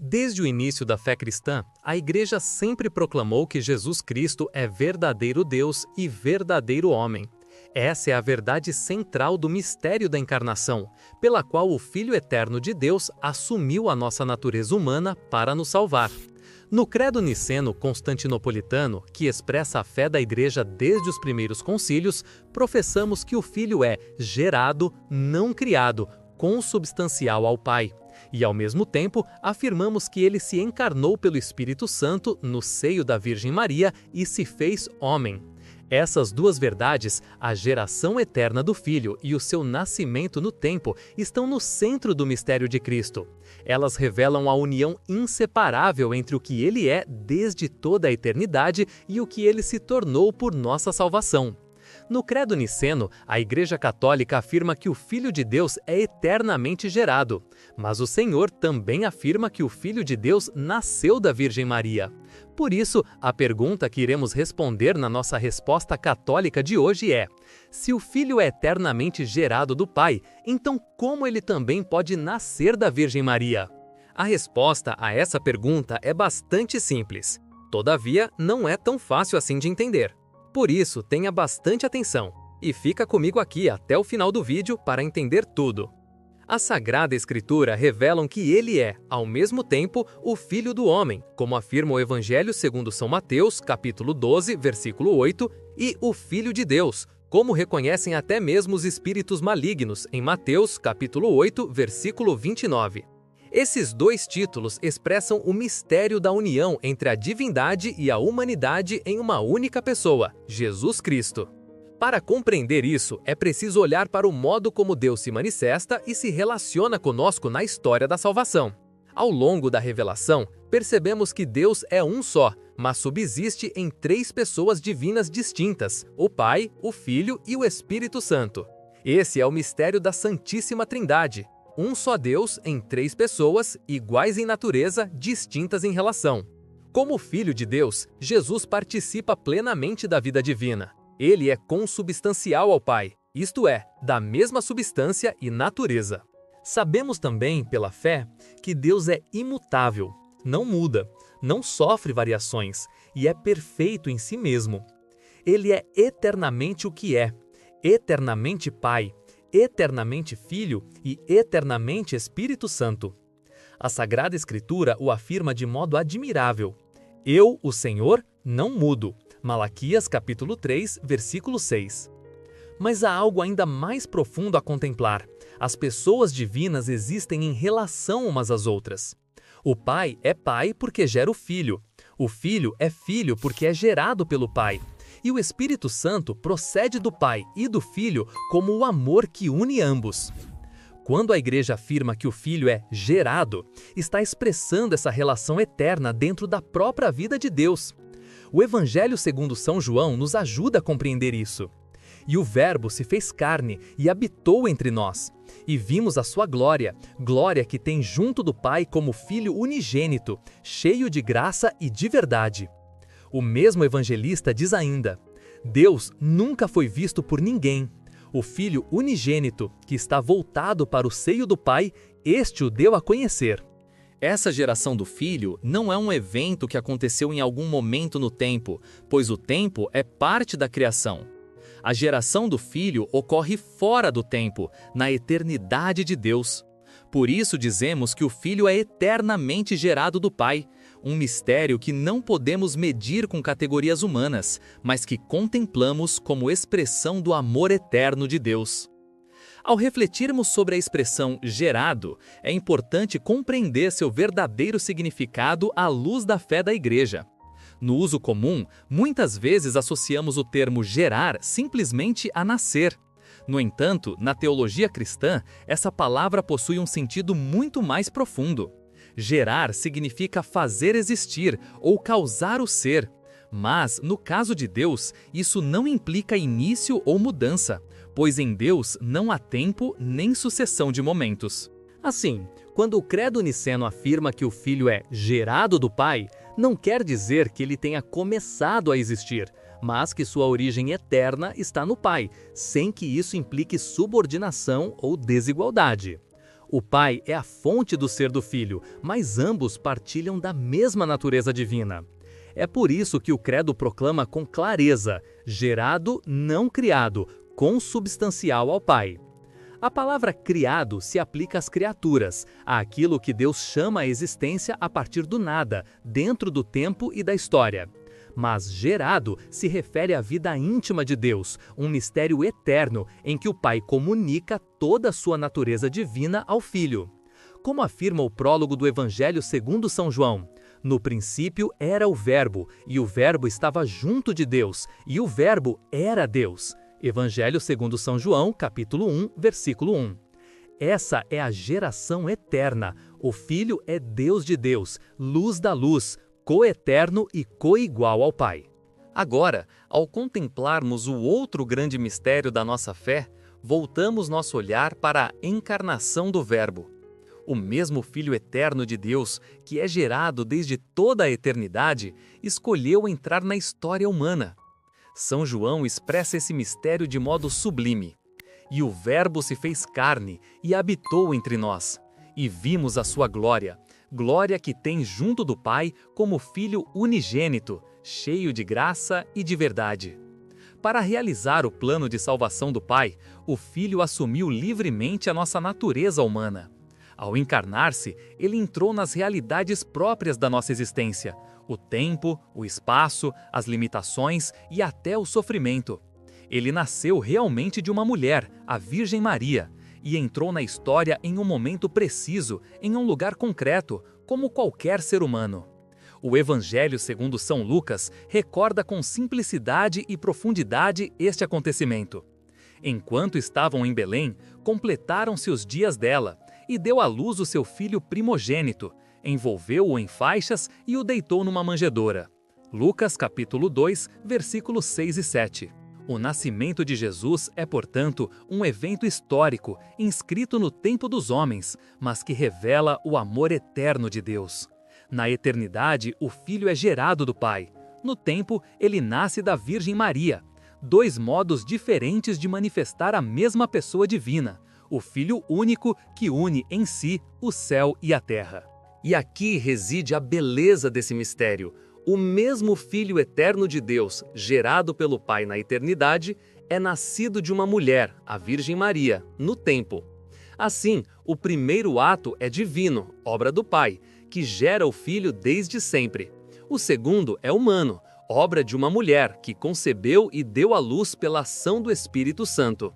Desde o início da fé cristã, a Igreja sempre proclamou que Jesus Cristo é verdadeiro Deus e verdadeiro homem. Essa é a verdade central do mistério da encarnação, pela qual o Filho Eterno de Deus assumiu a nossa natureza humana para nos salvar. No Credo Niceno-Constantinopolitano, que expressa a fé da Igreja desde os primeiros concílios, professamos que o Filho é gerado, não criado, consubstancial ao Pai. E, ao mesmo tempo, afirmamos que ele se encarnou pelo Espírito Santo no seio da Virgem Maria e se fez homem. Essas duas verdades, a geração eterna do Filho e o seu nascimento no tempo, estão no centro do mistério de Cristo. Elas revelam a união inseparável entre o que ele é desde toda a eternidade e o que ele se tornou por nossa salvação. No Credo Niceno, a Igreja Católica afirma que o Filho de Deus é eternamente gerado, mas o Senhor também afirma que o Filho de Deus nasceu da Virgem Maria. Por isso, a pergunta que iremos responder na nossa resposta católica de hoje é: se o Filho é eternamente gerado do Pai, então como ele também pode nascer da Virgem Maria? A resposta a essa pergunta é bastante simples. Todavia, não é tão fácil assim de entender. Por isso, tenha bastante atenção e fica comigo aqui até o final do vídeo para entender tudo. A Sagrada Escritura revelam que ele é, ao mesmo tempo, o Filho do Homem, como afirma o Evangelho segundo São Mateus, capítulo 12, versículo 8, e o Filho de Deus, como reconhecem até mesmo os espíritos malignos, em Mateus, capítulo 8, versículo 29. Esses dois títulos expressam o mistério da união entre a divindade e a humanidade em uma única pessoa, Jesus Cristo. Para compreender isso, é preciso olhar para o modo como Deus se manifesta e se relaciona conosco na história da salvação. Ao longo da revelação, percebemos que Deus é um só, mas subsiste em três pessoas divinas distintas, o Pai, o Filho e o Espírito Santo. Esse é o mistério da Santíssima Trindade. Um só Deus em três pessoas, iguais em natureza, distintas em relação. Como Filho de Deus, Jesus participa plenamente da vida divina. Ele é consubstancial ao Pai, isto é, da mesma substância e natureza. Sabemos também, pela fé, que Deus é imutável, não muda, não sofre variações e é perfeito em si mesmo. Ele é eternamente o que é, eternamente Pai, eternamente Filho e eternamente Espírito Santo. A Sagrada Escritura o afirma de modo admirável. Eu, o Senhor, não mudo. Malaquias capítulo 3, versículo 6. Mas há algo ainda mais profundo a contemplar. As pessoas divinas existem em relação umas às outras. O Pai é Pai porque gera o Filho. O Filho é Filho porque é gerado pelo Pai. E o Espírito Santo procede do Pai e do Filho como o amor que une ambos. Quando a Igreja afirma que o Filho é gerado, está expressando essa relação eterna dentro da própria vida de Deus. O Evangelho segundo São João nos ajuda a compreender isso. E o Verbo se fez carne e habitou entre nós. E vimos a sua glória, glória que tem junto do Pai como Filho unigênito, cheio de graça e de verdade. O mesmo evangelista diz ainda: Deus nunca foi visto por ninguém. O Filho unigênito, que está voltado para o seio do Pai, este o deu a conhecer. Essa geração do Filho não é um evento que aconteceu em algum momento no tempo, pois o tempo é parte da criação. A geração do Filho ocorre fora do tempo, na eternidade de Deus. Por isso dizemos que o Filho é eternamente gerado do Pai, um mistério que não podemos medir com categorias humanas, mas que contemplamos como expressão do amor eterno de Deus. Ao refletirmos sobre a expressão gerado, é importante compreender seu verdadeiro significado à luz da fé da Igreja. No uso comum, muitas vezes associamos o termo gerar simplesmente a nascer. No entanto, na teologia cristã, essa palavra possui um sentido muito mais profundo. Gerar significa fazer existir ou causar o ser. Mas, no caso de Deus, isso não implica início ou mudança, pois em Deus não há tempo nem sucessão de momentos. Assim, quando o Credo Niceno afirma que o Filho é gerado do Pai, não quer dizer que ele tenha começado a existir, mas que sua origem eterna está no Pai, sem que isso implique subordinação ou desigualdade. O Pai é a fonte do ser do Filho, mas ambos partilham da mesma natureza divina. É por isso que o Credo proclama com clareza: gerado, não criado, consubstancial ao Pai. A palavra criado se aplica às criaturas, àquilo que Deus chama à existência a partir do nada, dentro do tempo e da história. Mas gerado se refere à vida íntima de Deus, um mistério eterno em que o Pai comunica toda a sua natureza divina ao Filho. Como afirma o prólogo do Evangelho segundo São João, no princípio era o Verbo, e o Verbo estava junto de Deus, e o Verbo era Deus. Evangelho segundo São João, capítulo 1, versículo 1. Essa é a geração eterna. O Filho é Deus de Deus, luz da luz, coeterno e coigual ao Pai. Agora, ao contemplarmos o outro grande mistério da nossa fé, voltamos nosso olhar para a encarnação do Verbo. O mesmo Filho eterno de Deus, que é gerado desde toda a eternidade, escolheu entrar na história humana. São João expressa esse mistério de modo sublime. E o Verbo se fez carne e habitou entre nós. E vimos a sua glória, glória que tem junto do Pai como Filho unigênito, cheio de graça e de verdade. Para realizar o plano de salvação do Pai, o Filho assumiu livremente a nossa natureza humana. Ao encarnar-se, ele entrou nas realidades próprias da nossa existência, o tempo, o espaço, as limitações e até o sofrimento. Ele nasceu realmente de uma mulher, a Virgem Maria, e entrou na história em um momento preciso, em um lugar concreto, como qualquer ser humano. O Evangelho segundo São Lucas recorda com simplicidade e profundidade este acontecimento. Enquanto estavam em Belém, completaram-se os dias dela, e deu à luz o seu filho primogênito, envolveu-o em faixas e o deitou numa manjedoura. Lucas capítulo 2, versículos 6 e 7. O nascimento de Jesus é, portanto, um evento histórico, inscrito no tempo dos homens, mas que revela o amor eterno de Deus. Na eternidade, o Filho é gerado do Pai. No tempo, ele nasce da Virgem Maria. Dois modos diferentes de manifestar a mesma pessoa divina, o Filho único que une em si o céu e a terra. E aqui reside a beleza desse mistério. O mesmo Filho eterno de Deus, gerado pelo Pai na eternidade, é nascido de uma mulher, a Virgem Maria, no tempo. Assim, o primeiro ato é divino, obra do Pai, que gera o Filho desde sempre. O segundo é humano, obra de uma mulher que concebeu e deu à luz pela ação do Espírito Santo.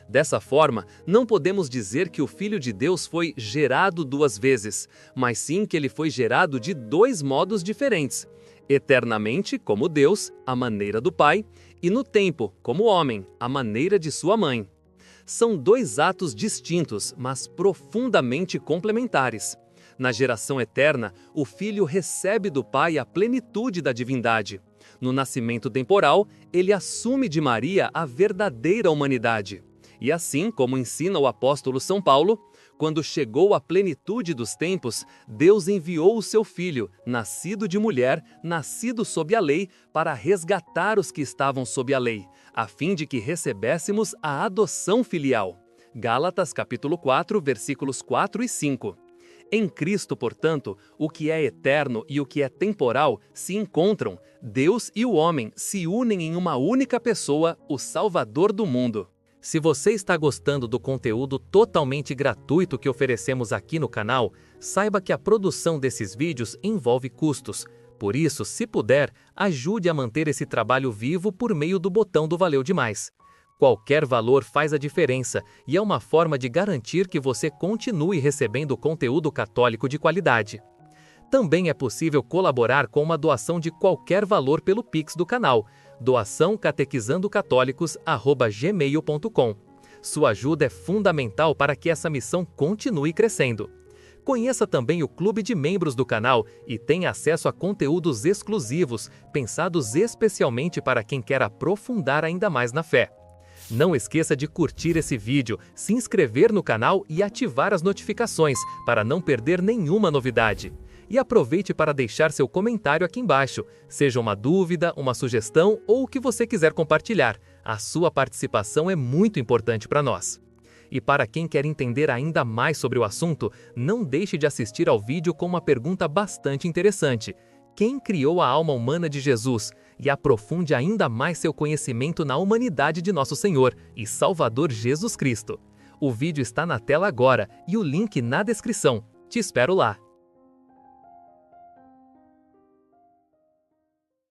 Dessa forma, não podemos dizer que o Filho de Deus foi gerado duas vezes, mas sim que ele foi gerado de dois modos diferentes: eternamente, como Deus, à maneira do Pai, e no tempo, como homem, à maneira de sua mãe. São dois atos distintos, mas profundamente complementares. Na geração eterna, o Filho recebe do Pai a plenitude da divindade. No nascimento temporal, ele assume de Maria a verdadeira humanidade. E assim, como ensina o apóstolo São Paulo, quando chegou a plenitude dos tempos, Deus enviou o seu Filho, nascido de mulher, nascido sob a lei, para resgatar os que estavam sob a lei, a fim de que recebêssemos a adoção filial. Gálatas capítulo 4, versículos 4 e 5. Em Cristo, portanto, o que é eterno e o que é temporal se encontram. Deus e o homem se unem em uma única pessoa, o Salvador do mundo. Se você está gostando do conteúdo totalmente gratuito que oferecemos aqui no canal, saiba que a produção desses vídeos envolve custos. Por isso, se puder, ajude a manter esse trabalho vivo por meio do botão do Valeu Demais. Qualquer valor faz a diferença e é uma forma de garantir que você continue recebendo conteúdo católico de qualidade. Também é possível colaborar com uma doação de qualquer valor pelo Pix do canal, doaçãocatequizandocatólicos@gmail.com. Sua ajuda é fundamental para que essa missão continue crescendo. Conheça também o clube de membros do canal e tenha acesso a conteúdos exclusivos, pensados especialmente para quem quer aprofundar ainda mais na fé. Não esqueça de curtir esse vídeo, se inscrever no canal e ativar as notificações para não perder nenhuma novidade. E aproveite para deixar seu comentário aqui embaixo, seja uma dúvida, uma sugestão ou o que você quiser compartilhar. A sua participação é muito importante para nós. E para quem quer entender ainda mais sobre o assunto, não deixe de assistir ao vídeo com uma pergunta bastante interessante. Quem criou a alma humana de Jesus? E aprofunde ainda mais seu conhecimento na humanidade de nosso Senhor e Salvador Jesus Cristo. O vídeo está na tela agora e o link na descrição. Te espero lá!